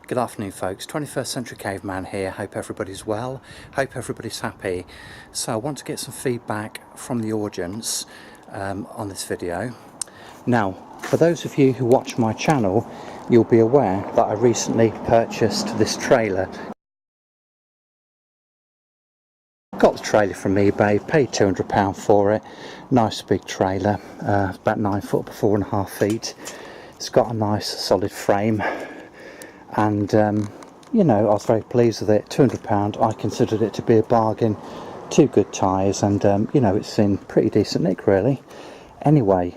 Good afternoon folks, 21st Century Caveman here. Hope everybody's well, hope everybody's happy. So I want to get some feedback from the audience on this video. Now, for those of you who watch my channel, you'll be aware that I recently purchased this trailer. Got the trailer from eBay, paid £200 for it. Nice big trailer, about 9 foot by 4.5 feet. It's got a nice solid frame. And you know, I was very pleased with it. £200, I considered it to be a bargain. 2 good tyres, and you know, it's in pretty decent nick really. Anyway,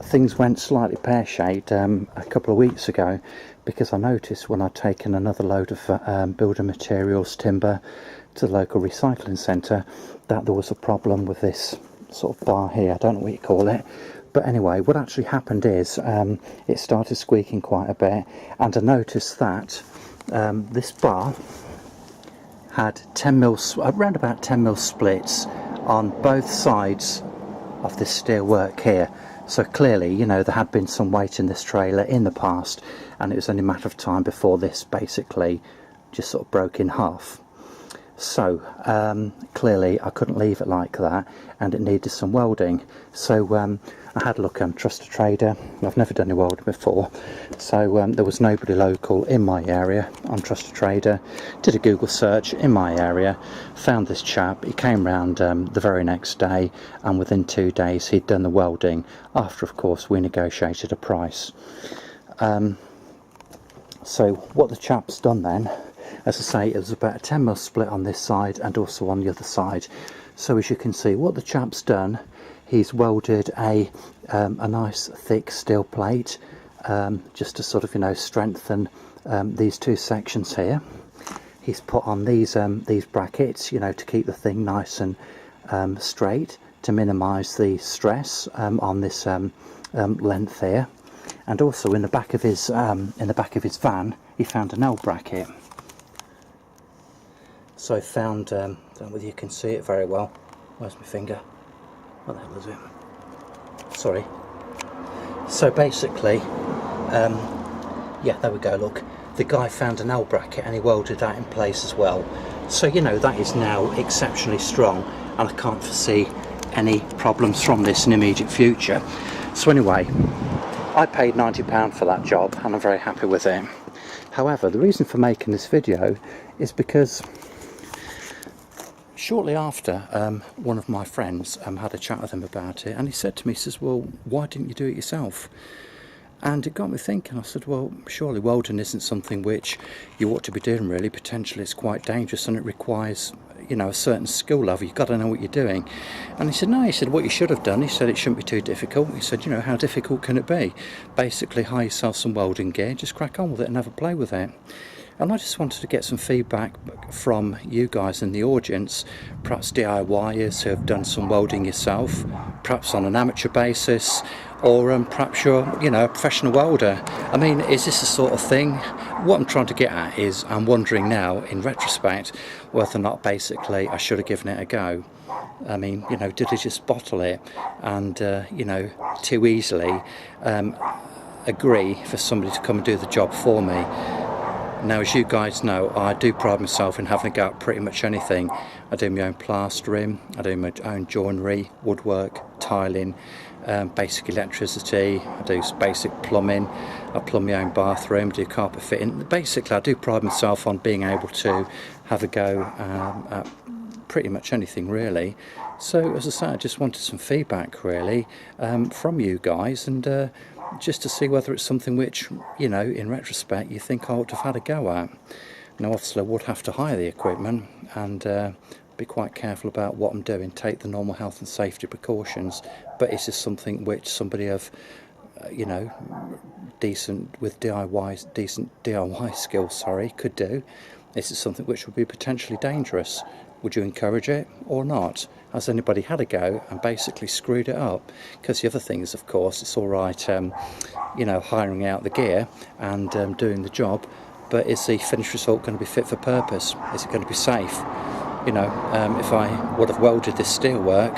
things went slightly pear-shaped a couple of weeks ago, because I noticed when I'd taken another load of building materials, timber, to the local recycling centre, that there was a problem with this sort of bar here. I don't know what you call it. But anyway, what actually happened is it started squeaking quite a bit, and I noticed that this bar had around about 10 mil splits on both sides of this steel work here. So clearly, you know, there had been some weight in this trailer in the past, and it was only a matter of time before this basically just sort of broke in half. So clearly I couldn't leave it like that, and it needed some welding. So I had a look on Trusted Trader. I've never done any welding before, so there was nobody local in my area on Trusted Trader. Did a Google search in my area, found this chap. He came round the very next day, and within 2 days he'd done the welding, after of course we negotiated a price. So what the chap's done then, as I say, it was about a 10 mil split on this side and also on the other side. So as you can see, what the chap's done, he's welded a nice thick steel plate just to sort of, you know, strengthen these 2 sections here. He's put on these brackets, you know, to keep the thing nice and straight, to minimise the stress on this length here. And also in the back of his van, he found an L bracket. So I found, I don't know whether you can see it very well. Where's my finger? What the hell is it? Sorry. So basically, yeah, there we go, look. The guy found an L bracket and he welded that in place as well. So, you know, that is now exceptionally strong, and I can't foresee any problems from this in the immediate future. So anyway, I paid £90 for that job, and I'm very happy with it. However, the reason for making this video is because shortly after, one of my friends had a chat with him about it, and he said to me, he says, well, why didn't you do it yourself? And it got me thinking. I said, well, surely welding isn't something which you ought to be doing really. Potentially it's quite dangerous, and it requires, you know, a certain skill level. You've got to know what you're doing. And he said, no, he said, what you should have done, he said, it shouldn't be too difficult. He said, you know, how difficult can it be? Basically hire yourself some welding gear, just crack on with it and have a play with it. And I just wanted to get some feedback from you guys in the audience, perhaps DIYers who have done some welding yourself, perhaps on an amateur basis, or perhaps you're, you know, a professional welder. I mean, is this the sort of thing? What I'm trying to get at is, I'm wondering now, in retrospect, whether or not basically I should have given it a go. I mean, you know, did I just bottle it and, you know, too easily agree for somebody to come and do the job for me? Now, as you guys know, I do pride myself in having a go at pretty much anything. I do my own plastering, I do my own joinery, woodwork, tiling, basic electricity, I do basic plumbing, I plumb my own bathroom, do carpet fitting. Basically, I do pride myself on being able to have a go at pretty much anything really. So, as I say, I just wanted some feedback really from you guys, and just to see whether it's something which, you know, in retrospect you think I ought to have had a go at. Now obviously I would have to hire the equipment and be quite careful about what I'm doing, take the normal health and safety precautions, but it's just something which somebody of, you know, decent DIY skills, sorry, could do. This is something which would be potentially dangerous. Would you encourage it or not? Has anybody had a go and basically screwed it up? Because the other thing is, of course, it's all right, you know, hiring out the gear and doing the job, but is the finished result going to be fit for purpose? Is it going to be safe? You know, if I would have welded this steel work,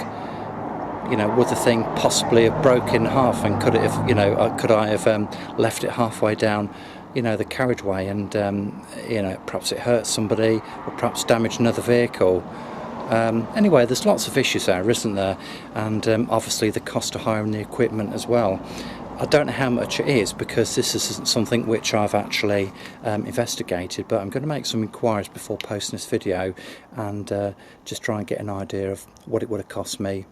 you know, would the thing possibly have broken in half, and could it have, you know, could I have left it halfway down, you know, the carriageway, and you know, perhaps it hurt somebody or perhaps damaged another vehicle. Anyway, there's lots of issues there, isn't there? And obviously the cost of hiring the equipment as well. I don't know how much it is, because this isn't something which I've actually investigated, but I'm going to make some inquiries before posting this video, and just try and get an idea of what it would have cost me,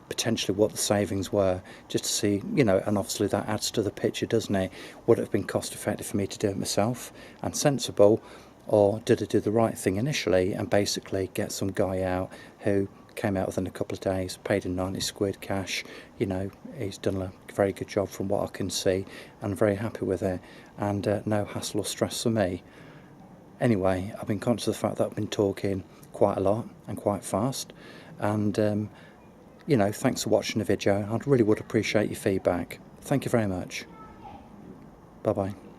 potentially what the savings were, just to see, you know, and obviously that adds to the picture, doesn't it? Would it have been cost effective for me to do it myself and sensible, or did I do the right thing initially and basically get some guy out who came out within a couple of days, paid him 90 quid cash? You know, he's done a very good job from what I can see, and I'm very happy with it, and no hassle or stress for me. Anyway, I've been conscious of the fact that I've been talking quite a lot and quite fast, and you know, thanks for watching the video. I really would appreciate your feedback. Thank you very much. Bye bye.